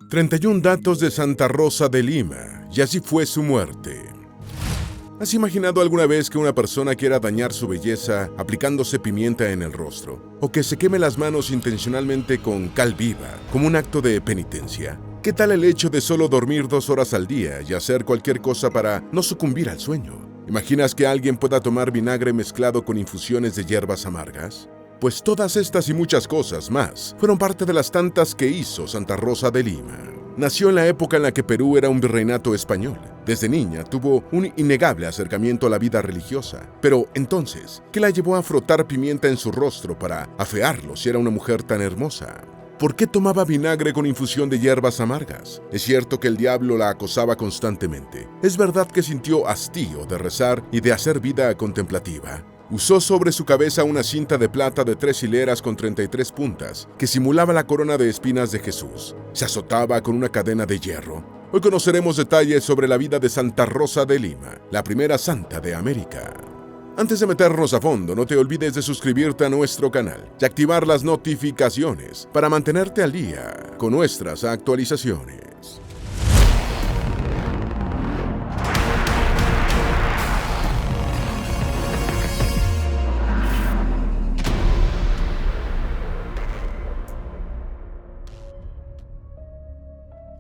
31 datos de Santa Rosa de Lima, y así fue su muerte. ¿Has imaginado alguna vez que una persona quiera dañar su belleza aplicándose pimienta en el rostro? ¿O que se queme las manos intencionalmente con cal viva, como un acto de penitencia? ¿Qué tal el hecho de solo dormir 2 horas al día y hacer cualquier cosa para no sucumbir al sueño? ¿Imaginas que alguien pueda tomar vinagre mezclado con infusiones de hierbas amargas? Pues todas estas y muchas cosas más fueron parte de las tantas que hizo Santa Rosa de Lima. Nació en la época en la que Perú era un virreinato español. Desde niña tuvo un innegable acercamiento a la vida religiosa. Pero entonces, ¿qué la llevó a frotar pimienta en su rostro para afearlo si era una mujer tan hermosa? ¿Por qué tomaba vinagre con infusión de hierbas amargas? Es cierto que el diablo la acosaba constantemente. Es verdad que sintió hastío de rezar y de hacer vida contemplativa. Usó sobre su cabeza una cinta de plata de 3 hileras con 33 puntas, que simulaba la corona de espinas de Jesús. Se azotaba con una cadena de hierro. Hoy conoceremos detalles sobre la vida de Santa Rosa de Lima, la primera santa de América. Antes de meternos a fondo, no te olvides de suscribirte a nuestro canal y activar las notificaciones para mantenerte al día con nuestras actualizaciones.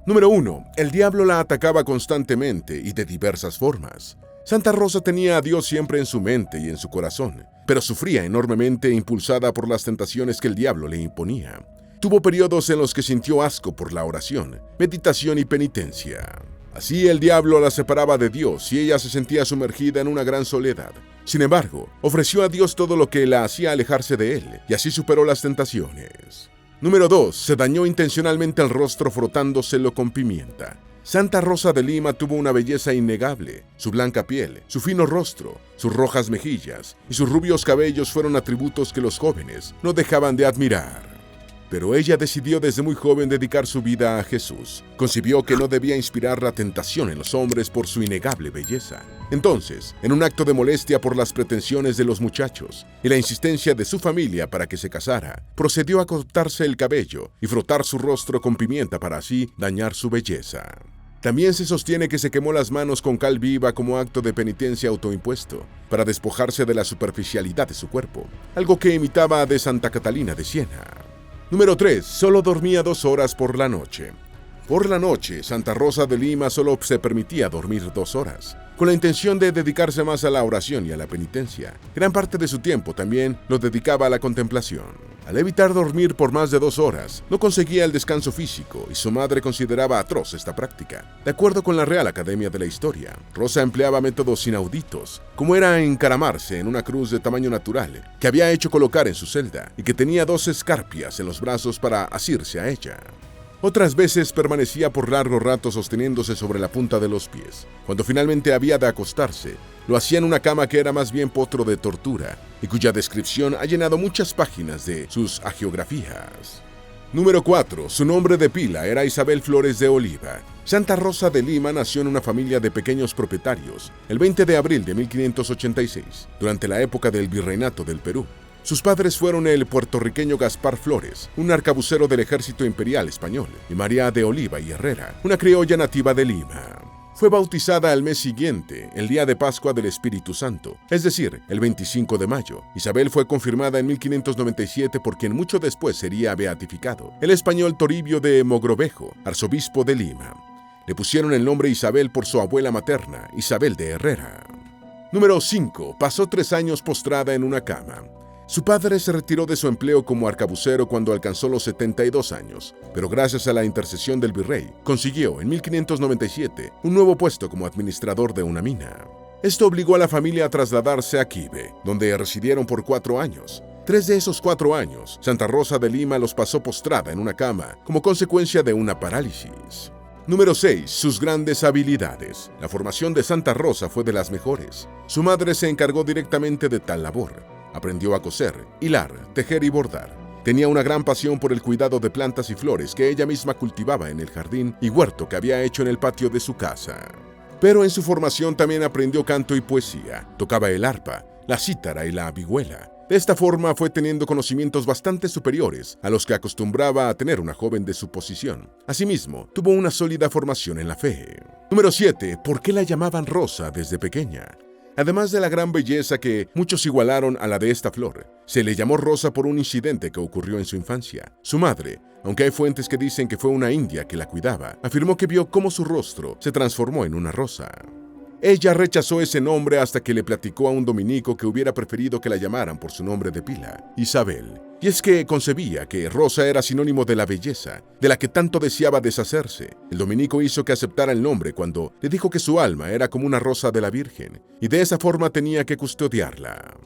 Número 1. El diablo la atacaba constantemente y de diversas formas. Santa Rosa tenía a Dios siempre en su mente y en su corazón, pero sufría enormemente impulsada por las tentaciones que el diablo le imponía. Tuvo periodos en los que sintió asco por la oración, meditación y penitencia. Así el diablo la separaba de Dios y ella se sentía sumergida en una gran soledad. Sin embargo, ofreció a Dios todo lo que la hacía alejarse de él, y así superó las tentaciones. Número 2. Se dañó intencionalmente el rostro frotándoselo con pimienta. Santa Rosa de Lima tuvo una belleza innegable. Su blanca piel, su fino rostro, sus rojas mejillas y sus rubios cabellos fueron atributos que los jóvenes no dejaban de admirar. Pero ella decidió desde muy joven dedicar su vida a Jesús. Concibió que no debía inspirar la tentación en los hombres por su innegable belleza. Entonces, en un acto de molestia por las pretensiones de los muchachos y la insistencia de su familia para que se casara, procedió a cortarse el cabello y frotar su rostro con pimienta para así dañar su belleza. También se sostiene que se quemó las manos con cal viva como acto de penitencia autoimpuesto, para despojarse de la superficialidad de su cuerpo, algo que imitaba de Santa Catalina de Siena. Número 3. Solo dormía 2 horas por la noche. Por la noche, Santa Rosa de Lima solo se permitía dormir 2 horas, con la intención de dedicarse más a la oración y a la penitencia. Gran parte de su tiempo también lo dedicaba a la contemplación. Al evitar dormir por más de 2 horas, no conseguía el descanso físico y su madre consideraba atroz esta práctica. De acuerdo con la Real Academia de la Historia, Rosa empleaba métodos inauditos, como era encaramarse en una cruz de tamaño natural que había hecho colocar en su celda y que tenía 2 escarpias en los brazos para asirse a ella. Otras veces permanecía por largo rato sosteniéndose sobre la punta de los pies. Cuando finalmente había de acostarse, lo hacía en una cama que era más bien potro de tortura y cuya descripción ha llenado muchas páginas de sus hagiografías. Número 4. Su nombre de pila era Isabel Flores de Oliva. Santa Rosa de Lima nació en una familia de pequeños propietarios el 20 de abril de 1586, durante la época del virreinato del Perú. Sus padres fueron el puertorriqueño Gaspar Flores, un arcabucero del ejército imperial español, y María de Oliva y Herrera, una criolla nativa de Lima. Fue bautizada al mes siguiente, el día de Pascua del Espíritu Santo, es decir, el 25 de mayo. Isabel fue confirmada en 1597 por quien mucho después sería beatificado, el español Toribio de Mogrovejo, arzobispo de Lima. Le pusieron el nombre Isabel por su abuela materna, Isabel de Herrera. Número 5. Pasó 3 años postrada en una cama. Su padre se retiró de su empleo como arcabucero cuando alcanzó los 72 años, pero gracias a la intercesión del virrey, consiguió en 1597 un nuevo puesto como administrador de una mina. Esto obligó a la familia a trasladarse a Quibe, donde residieron por 4 años. 3 de esos 4 años, Santa Rosa de Lima los pasó postrada en una cama como consecuencia de una parálisis. Número 6. Sus grandes habilidades. La formación de Santa Rosa fue de las mejores. Su madre se encargó directamente de tal labor. Aprendió a coser, hilar, tejer y bordar. Tenía una gran pasión por el cuidado de plantas y flores que ella misma cultivaba en el jardín y huerto que había hecho en el patio de su casa. Pero en su formación también aprendió canto y poesía. Tocaba el arpa, la cítara y la vihuela. De esta forma fue teniendo conocimientos bastante superiores a los que acostumbraba a tener una joven de su posición. Asimismo, tuvo una sólida formación en la fe. Número 7. ¿Por qué la llamaban Rosa desde pequeña? Además de la gran belleza que muchos igualaron a la de esta flor, se le llamó Rosa por un incidente que ocurrió en su infancia. Su madre, aunque hay fuentes que dicen que fue una india que la cuidaba, afirmó que vio cómo su rostro se transformó en una rosa. Ella rechazó ese nombre hasta que le platicó a un dominico que hubiera preferido que la llamaran por su nombre de pila, Isabel. Y es que concebía que Rosa era sinónimo de la belleza, de la que tanto deseaba deshacerse. El dominico hizo que aceptara el nombre cuando le dijo que su alma era como una rosa de la Virgen, y de esa forma tenía que custodiarla.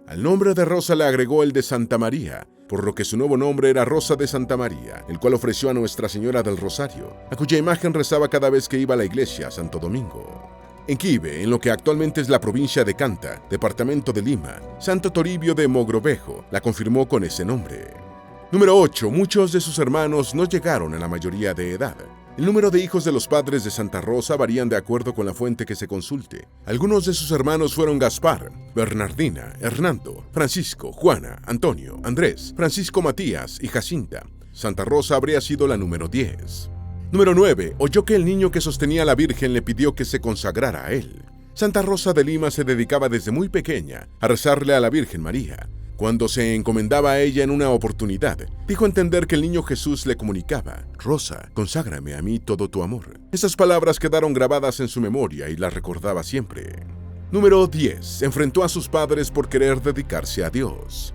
Al nombre de Rosa le agregó el de Santa María, por lo que su nuevo nombre era Rosa de Santa María, el cual ofreció a Nuestra Señora del Rosario, a cuya imagen rezaba cada vez que iba a la iglesia a Santo Domingo. En Quibe, en lo que actualmente es la provincia de Canta, departamento de Lima, Santo Toribio de Mogrovejo la confirmó con ese nombre. Número 8. Muchos de sus hermanos no llegaron a la mayoría de edad. El número de hijos de los padres de Santa Rosa varían de acuerdo con la fuente que se consulte. Algunos de sus hermanos fueron Gaspar, Bernardina, Hernando, Francisco, Juana, Antonio, Andrés, Francisco Matías y Jacinta. Santa Rosa habría sido la número 10. Número 9. Oyó que el niño que sostenía a la Virgen le pidió que se consagrara a él. Santa Rosa de Lima se dedicaba desde muy pequeña a rezarle a la Virgen María. Cuando se encomendaba a ella en una oportunidad, dijo entender que el niño Jesús le comunicaba: Rosa, conságrame a mí todo tu amor. Esas palabras quedaron grabadas en su memoria y las recordaba siempre. Número 10. Enfrentó a sus padres por querer dedicarse a Dios.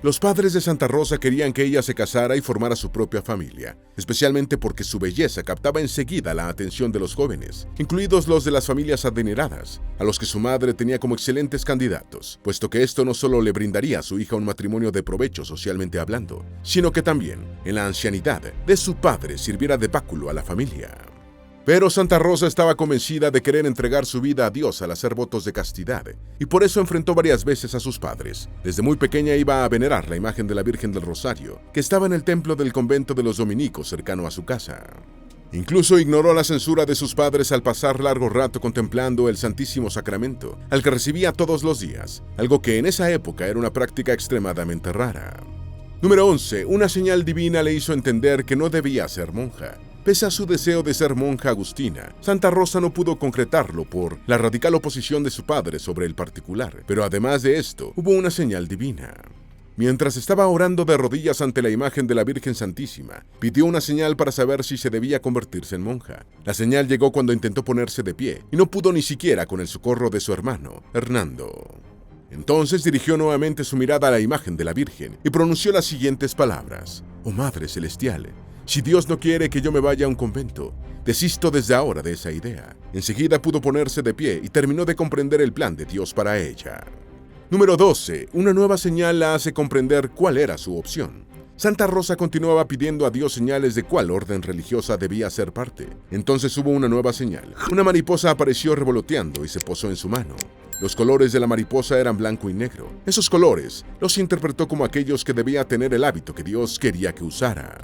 Los padres de Santa Rosa querían que ella se casara y formara su propia familia, especialmente porque su belleza captaba enseguida la atención de los jóvenes, incluidos los de las familias adineradas, a los que su madre tenía como excelentes candidatos, puesto que esto no solo le brindaría a su hija un matrimonio de provecho socialmente hablando, sino que también, en la ancianidad de su padre, sirviera de báculo a la familia. Pero Santa Rosa estaba convencida de querer entregar su vida a Dios al hacer votos de castidad, y por eso enfrentó varias veces a sus padres. Desde muy pequeña iba a venerar la imagen de la Virgen del Rosario, que estaba en el templo del convento de los dominicos cercano a su casa. Incluso ignoró la censura de sus padres al pasar largo rato contemplando el Santísimo Sacramento, al que recibía todos los días, algo que en esa época era una práctica extremadamente rara. Número 11. Una señal divina le hizo entender que no debía ser monja. Pese a su deseo de ser monja agustina, Santa Rosa no pudo concretarlo por la radical oposición de su padre sobre el particular, pero además de esto, hubo una señal divina. Mientras estaba orando de rodillas ante la imagen de la Virgen Santísima, pidió una señal para saber si se debía convertirse en monja. La señal llegó cuando intentó ponerse de pie, y no pudo ni siquiera con el socorro de su hermano, Hernando. Entonces dirigió nuevamente su mirada a la imagen de la Virgen y pronunció las siguientes palabras: «Oh Madre Celestial, si Dios no quiere que yo me vaya a un convento, desisto desde ahora de esa idea». Enseguida pudo ponerse de pie y terminó de comprender el plan de Dios para ella. Número 12. Una nueva señal la hace comprender cuál era su opción. Santa Rosa continuaba pidiendo a Dios señales de cuál orden religiosa debía ser parte. Entonces hubo una nueva señal. Una mariposa apareció revoloteando y se posó en su mano. Los colores de la mariposa eran blanco y negro. Esos colores los interpretó como aquellos que debía tener el hábito que Dios quería que usara.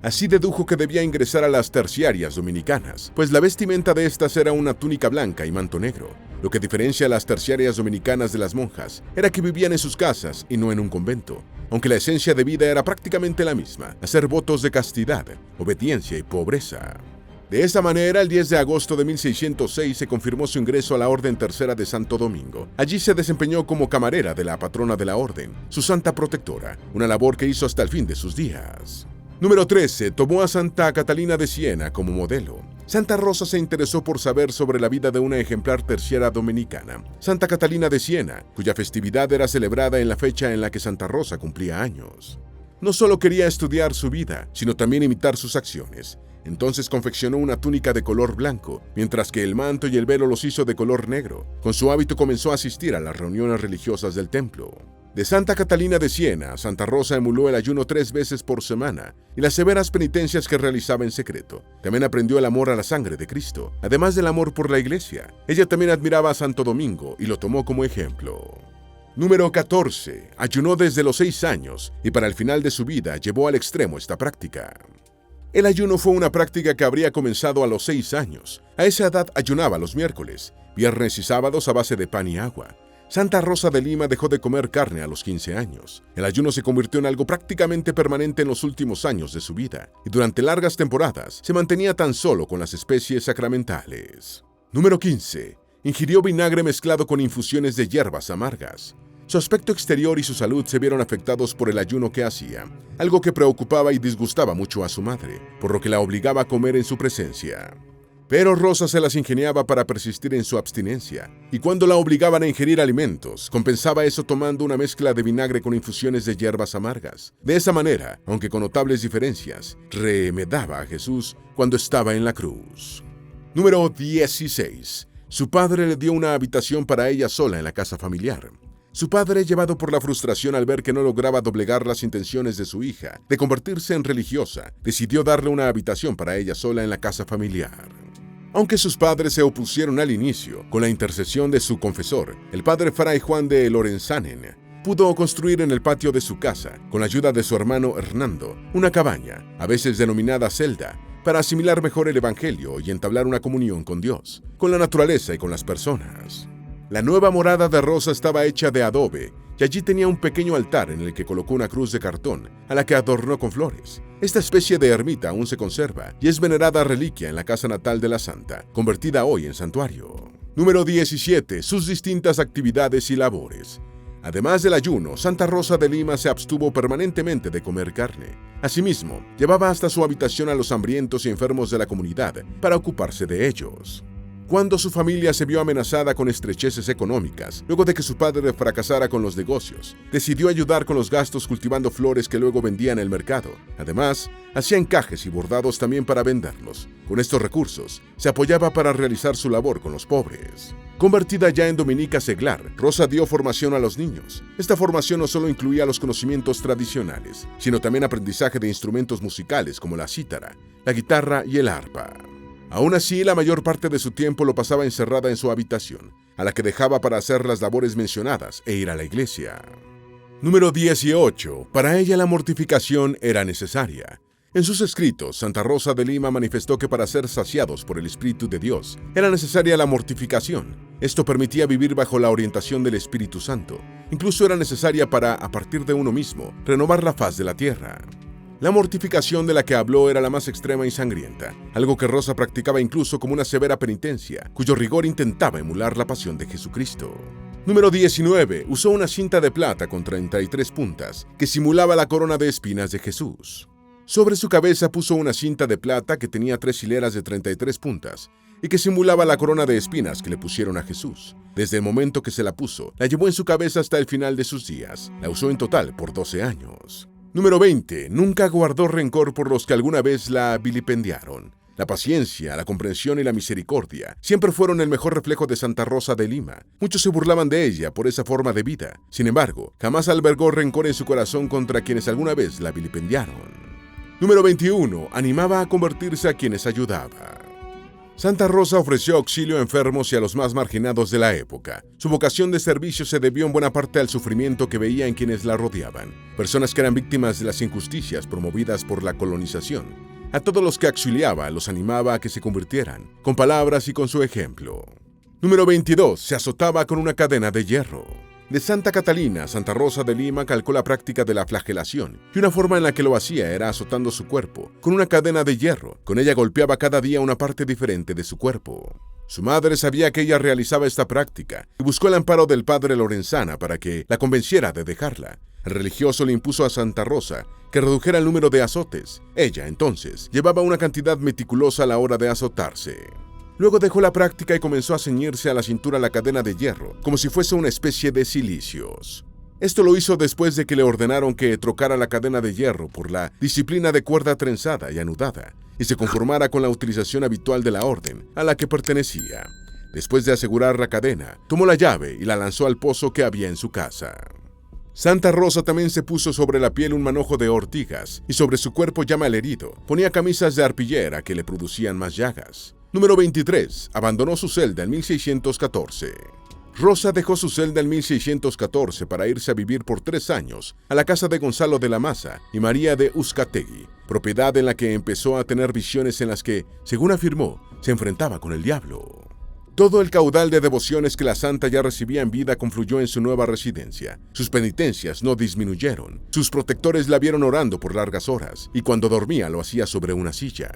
Así dedujo que debía ingresar a las terciarias dominicanas, pues la vestimenta de estas era una túnica blanca y manto negro. Lo que diferencia a las terciarias dominicanas de las monjas era que vivían en sus casas y no en un convento, aunque la esencia de vida era prácticamente la misma: hacer votos de castidad, obediencia y pobreza. De esta manera, el 10 de agosto de 1606 se confirmó su ingreso a la Orden Tercera de Santo Domingo. Allí se desempeñó como camarera de la patrona de la orden, su santa protectora, una labor que hizo hasta el fin de sus días. Número 13. Tomó a Santa Catalina de Siena como modelo. Santa Rosa se interesó por saber sobre la vida de una ejemplar terciaria dominicana, Santa Catalina de Siena, cuya festividad era celebrada en la fecha en la que Santa Rosa cumplía años. No solo quería estudiar su vida, sino también imitar sus acciones. Entonces confeccionó una túnica de color blanco, mientras que el manto y el velo los hizo de color negro. Con su hábito comenzó a asistir a las reuniones religiosas del templo. De Santa Catalina de Siena, Santa Rosa emuló el ayuno 3 veces por semana y las severas penitencias que realizaba en secreto. También aprendió el amor a la sangre de Cristo, además del amor por la iglesia. Ella también admiraba a Santo Domingo y lo tomó como ejemplo. Número 14. Ayunó desde los 6 años y para el final de su vida llevó al extremo esta práctica. El ayuno fue una práctica que habría comenzado a los 6 años. A esa edad ayunaba los miércoles, viernes y sábados a base de pan y agua. Santa Rosa de Lima dejó de comer carne a los 15 años. El ayuno se convirtió en algo prácticamente permanente en los últimos años de su vida, y durante largas temporadas se mantenía tan solo con las especies sacramentales. Número 15. Ingirió vinagre mezclado con infusiones de hierbas amargas. Su aspecto exterior y su salud se vieron afectados por el ayuno que hacía, algo que preocupaba y disgustaba mucho a su madre, por lo que la obligaba a comer en su presencia. Pero Rosa se las ingeniaba para persistir en su abstinencia, y cuando la obligaban a ingerir alimentos, compensaba eso tomando una mezcla de vinagre con infusiones de hierbas amargas. De esa manera, aunque con notables diferencias, remedaba a Jesús cuando estaba en la cruz. Número 16. Su padre le dio una habitación para ella sola en la casa familiar. Su padre, llevado por la frustración al ver que no lograba doblegar las intenciones de su hija de convertirse en religiosa, decidió darle una habitación para ella sola en la casa familiar. Aunque sus padres se opusieron al inicio, con la intercesión de su confesor, el padre Fray Juan de Lorenzanen, pudo construir en el patio de su casa, con la ayuda de su hermano Hernando, una cabaña, a veces denominada celda, para asimilar mejor el evangelio y entablar una comunión con Dios, con la naturaleza y con las personas. La nueva morada de Rosa estaba hecha de adobe, y allí tenía un pequeño altar en el que colocó una cruz de cartón, a la que adornó con flores. Esta especie de ermita aún se conserva y es venerada reliquia en la casa natal de la santa, convertida hoy en santuario. Número 17. Sus distintas actividades y labores. Además del ayuno, Santa Rosa de Lima se abstuvo permanentemente de comer carne. Asimismo, llevaba hasta su habitación a los hambrientos y enfermos de la comunidad para ocuparse de ellos. Cuando su familia se vio amenazada con estrecheces económicas, luego de que su padre fracasara con los negocios, decidió ayudar con los gastos cultivando flores que luego vendía en el mercado. Además, hacía encajes y bordados también para venderlos. Con estos recursos, se apoyaba para realizar su labor con los pobres. Convertida ya en dominica seglar, Rosa dio formación a los niños. Esta formación no solo incluía los conocimientos tradicionales, sino también aprendizaje de instrumentos musicales como la cítara, la guitarra y el arpa. Aún así, la mayor parte de su tiempo lo pasaba encerrada en su habitación, a la que dejaba para hacer las labores mencionadas e ir a la iglesia. Número 18. Para ella la mortificación era necesaria. En sus escritos, Santa Rosa de Lima manifestó que para ser saciados por el Espíritu de Dios era necesaria la mortificación. Esto permitía vivir bajo la orientación del Espíritu Santo. Incluso era necesaria para, a partir de uno mismo, renovar la faz de la tierra. La mortificación de la que habló era la más extrema y sangrienta, algo que Rosa practicaba incluso como una severa penitencia, cuyo rigor intentaba emular la pasión de Jesucristo. Número 19. Usó una cinta de plata con 33 puntas, que simulaba la corona de espinas de Jesús. Sobre su cabeza puso una cinta de plata que tenía 3 hileras de 33 puntas, y que simulaba la corona de espinas que le pusieron a Jesús. Desde el momento que se la puso, la llevó en su cabeza hasta el final de sus días. La usó en total por 12 años. Número 20. Nunca guardó rencor por los que alguna vez la vilipendiaron. La paciencia, la comprensión y la misericordia siempre fueron el mejor reflejo de Santa Rosa de Lima. Muchos se burlaban de ella por esa forma de vida. Sin embargo, jamás albergó rencor en su corazón contra quienes alguna vez la vilipendiaron. Número 21. Animaba a convertirse a quienes ayudaba. Santa Rosa ofreció auxilio a enfermos y a los más marginados de la época. Su vocación de servicio se debió en buena parte al sufrimiento que veía en quienes la rodeaban, personas que eran víctimas de las injusticias promovidas por la colonización. A todos los que auxiliaba los animaba a que se convirtieran, con palabras y con su ejemplo. Número 22. Se azotaba con una cadena de hierro. De Santa Catalina, Santa Rosa de Lima calcó la práctica de la flagelación, y una forma en la que lo hacía era azotando su cuerpo con una cadena de hierro. Con ella golpeaba cada día una parte diferente de su cuerpo. Su madre sabía que ella realizaba esta práctica y buscó el amparo del padre Lorenzana para que la convenciera de dejarla. El religioso le impuso a Santa Rosa que redujera el número de azotes. Ella, entonces, llevaba una cantidad meticulosa a la hora de azotarse. Luego dejó la práctica y comenzó a ceñirse a la cintura la cadena de hierro, como si fuese una especie de cilicios. Esto lo hizo después de que le ordenaron que trocara la cadena de hierro por la disciplina de cuerda trenzada y anudada, y se conformara con la utilización habitual de la orden a la que pertenecía. Después de asegurar la cadena, tomó la llave y la lanzó al pozo que había en su casa. Santa Rosa también se puso sobre la piel un manojo de ortigas, y sobre su cuerpo ya malherido ponía camisas de arpillera que le producían más llagas. Número 23. Abandonó su celda en 1614. Rosa dejó su celda en 1614 para irse a vivir por 3 años a la casa de Gonzalo de la Maza y María de Uzcategui, propiedad en la que empezó a tener visiones en las que, según afirmó, se enfrentaba con el diablo. Todo el caudal de devociones que la santa ya recibía en vida confluyó en su nueva residencia. Sus penitencias no disminuyeron. Sus protectores la vieron orando por largas horas, y cuando dormía lo hacía sobre una silla.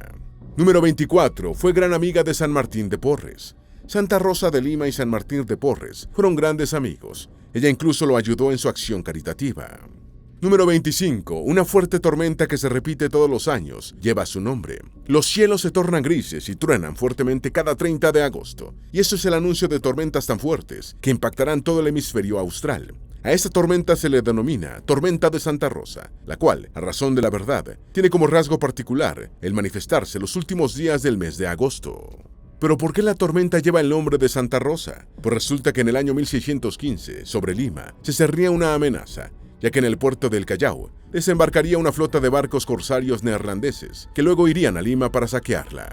Número 24. Fue gran amiga de San Martín de Porres. Santa Rosa de Lima y San Martín de Porres fueron grandes amigos. Ella incluso lo ayudó en su acción caritativa. Número 25. Una fuerte tormenta que se repite todos los años lleva su nombre. Los cielos se tornan grises y truenan fuertemente cada 30 de agosto, y eso es el anuncio de tormentas tan fuertes que impactarán todo el hemisferio austral. A esta tormenta se le denomina Tormenta de Santa Rosa, la cual, a razón de la verdad, tiene como rasgo particular el manifestarse los últimos días del mes de agosto. ¿Pero por qué la tormenta lleva el nombre de Santa Rosa? Pues resulta que en el año 1615, sobre Lima, se cernía una amenaza, ya que en el puerto del Callao desembarcaría una flota de barcos corsarios neerlandeses que luego irían a Lima para saquearla.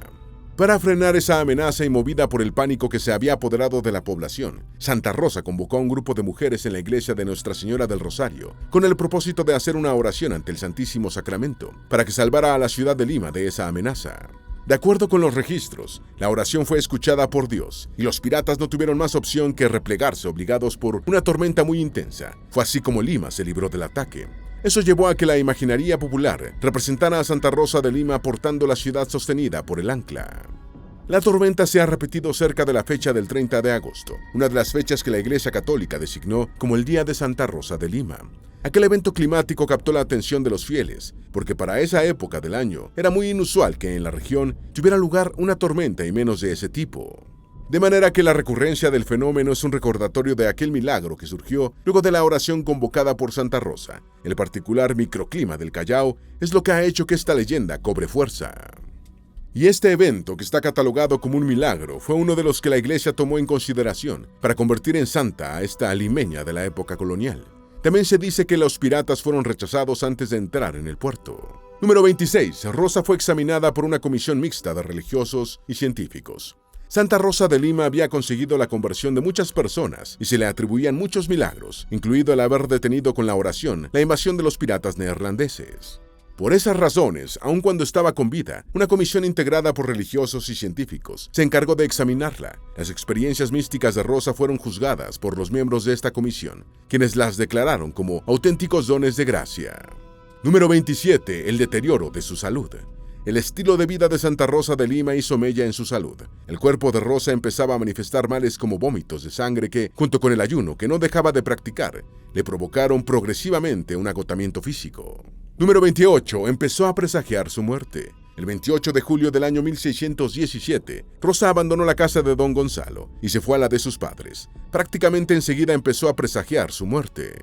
Para frenar esa amenaza y movida por el pánico que se había apoderado de la población, Santa Rosa convocó a un grupo de mujeres en la iglesia de Nuestra Señora del Rosario con el propósito de hacer una oración ante el Santísimo Sacramento para que salvara a la ciudad de Lima de esa amenaza. De acuerdo con los registros, la oración fue escuchada por Dios y los piratas no tuvieron más opción que replegarse obligados por una tormenta muy intensa. Fue así como Lima se libró del ataque. Eso llevó a que la imaginería popular representara a Santa Rosa de Lima portando la ciudad sostenida por el ancla. La tormenta se ha repetido cerca de la fecha del 30 de agosto, una de las fechas que la Iglesia Católica designó como el Día de Santa Rosa de Lima. Aquel evento climático captó la atención de los fieles, porque para esa época del año era muy inusual que en la región tuviera lugar una tormenta y menos de ese tipo. De manera que la recurrencia del fenómeno es un recordatorio de aquel milagro que surgió luego de la oración convocada por Santa Rosa. El particular microclima del Callao es lo que ha hecho que esta leyenda cobre fuerza. Y este evento, que está catalogado como un milagro, fue uno de los que la Iglesia tomó en consideración para convertir en santa a esta limeña de la época colonial. También se dice que los piratas fueron rechazados antes de entrar en el puerto. Número 26. Rosa fue examinada por una comisión mixta de religiosos y científicos. Santa Rosa de Lima había conseguido la conversión de muchas personas y se le atribuían muchos milagros, incluido el haber detenido con la oración la invasión de los piratas neerlandeses. Por esas razones, aun cuando estaba con vida, una comisión integrada por religiosos y científicos se encargó de examinarla. Las experiencias místicas de Rosa fueron juzgadas por los miembros de esta comisión, quienes las declararon como auténticos dones de gracia. Número 27. El deterioro de su salud. El estilo de vida de Santa Rosa de Lima hizo mella en su salud. El cuerpo de Rosa empezaba a manifestar males como vómitos de sangre que, junto con el ayuno que no dejaba de practicar, le provocaron progresivamente un agotamiento físico. Número 28. Empezó a presagiar su muerte. El 28 de julio del año 1617, Rosa abandonó la casa de don Gonzalo y se fue a la de sus padres. Prácticamente enseguida empezó a presagiar su muerte.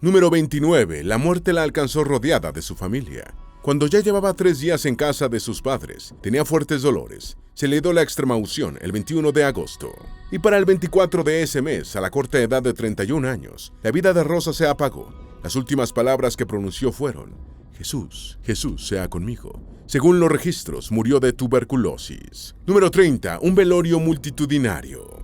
Número 29. La muerte la alcanzó rodeada de su familia. Cuando ya llevaba 3 días en casa de sus padres, tenía fuertes dolores. Se le dio la extremaunción el 21 de agosto. Y para el 24 de ese mes, a la corta edad de 31 años, la vida de Rosa se apagó. Las últimas palabras que pronunció fueron: Jesús, Jesús sea conmigo. Según los registros, murió de tuberculosis. Número 30. Un velorio multitudinario.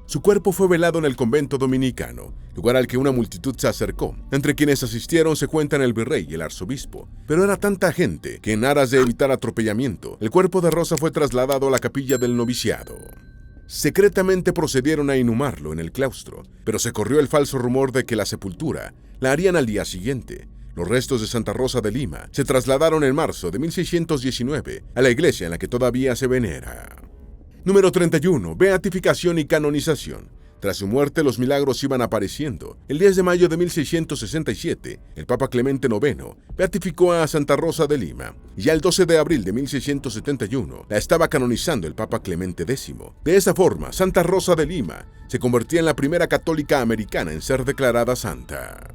Su cuerpo fue velado en el convento dominicano, lugar al que una multitud se acercó. Entre quienes asistieron se cuentan el virrey y el arzobispo, pero era tanta gente que en aras de evitar atropellamiento, el cuerpo de Rosa fue trasladado a la capilla del noviciado. Secretamente procedieron a inhumarlo en el claustro, pero se corrió el falso rumor de que la sepultura la harían al día siguiente. Los restos de Santa Rosa de Lima se trasladaron en marzo de 1619 a la iglesia en la que todavía se venera. Número 31. Beatificación y canonización. Tras su muerte, los milagros iban apareciendo. El 10 de mayo de 1667, el Papa Clemente IX beatificó a Santa Rosa de Lima, y ya el 12 de abril de 1671 la estaba canonizando el Papa Clemente X. De esa forma, Santa Rosa de Lima se convertía en la primera católica americana en ser declarada santa.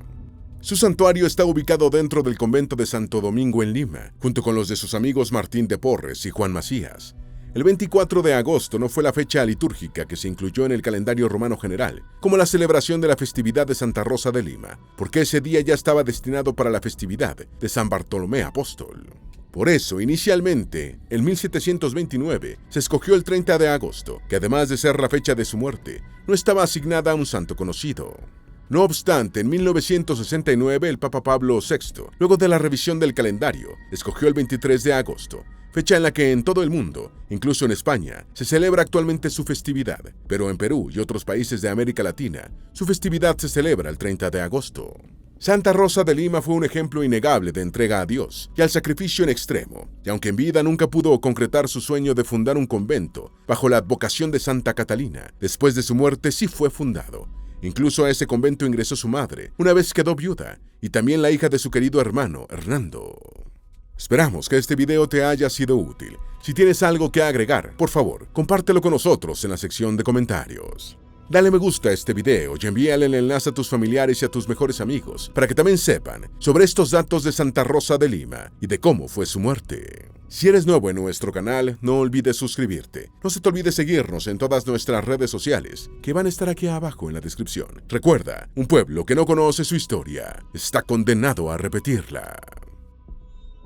Su santuario está ubicado dentro del convento de Santo Domingo en Lima, junto con los de sus amigos Martín de Porres y Juan Macías. El 24 de agosto no fue la fecha litúrgica que se incluyó en el calendario romano general, como la celebración de la festividad de Santa Rosa de Lima, porque ese día ya estaba destinado para la festividad de San Bartolomé Apóstol. Por eso, inicialmente, en 1729, se escogió el 30 de agosto, que además de ser la fecha de su muerte, no estaba asignada a un santo conocido. No obstante, en 1969 el Papa Pablo VI, luego de la revisión del calendario, escogió el 23 de agosto, fecha en la que en todo el mundo, incluso en España, se celebra actualmente su festividad, pero en Perú y otros países de América Latina, su festividad se celebra el 30 de agosto. Santa Rosa de Lima fue un ejemplo innegable de entrega a Dios y al sacrificio en extremo, y aunque en vida nunca pudo concretar su sueño de fundar un convento bajo la advocación de Santa Catalina, después de su muerte sí fue fundado. Incluso a ese convento ingresó su madre, una vez quedó viuda, y también la hija de su querido hermano, Hernando. Esperamos que este video te haya sido útil. Si tienes algo que agregar, por favor, compártelo con nosotros en la sección de comentarios. Dale me gusta a este video y envíale el enlace a tus familiares y a tus mejores amigos para que también sepan sobre estos datos de Santa Rosa de Lima y de cómo fue su muerte. Si eres nuevo en nuestro canal, no olvides suscribirte. No se te olvide seguirnos en todas nuestras redes sociales, que van a estar aquí abajo en la descripción. Recuerda, un pueblo que no conoce su historia está condenado a repetirla.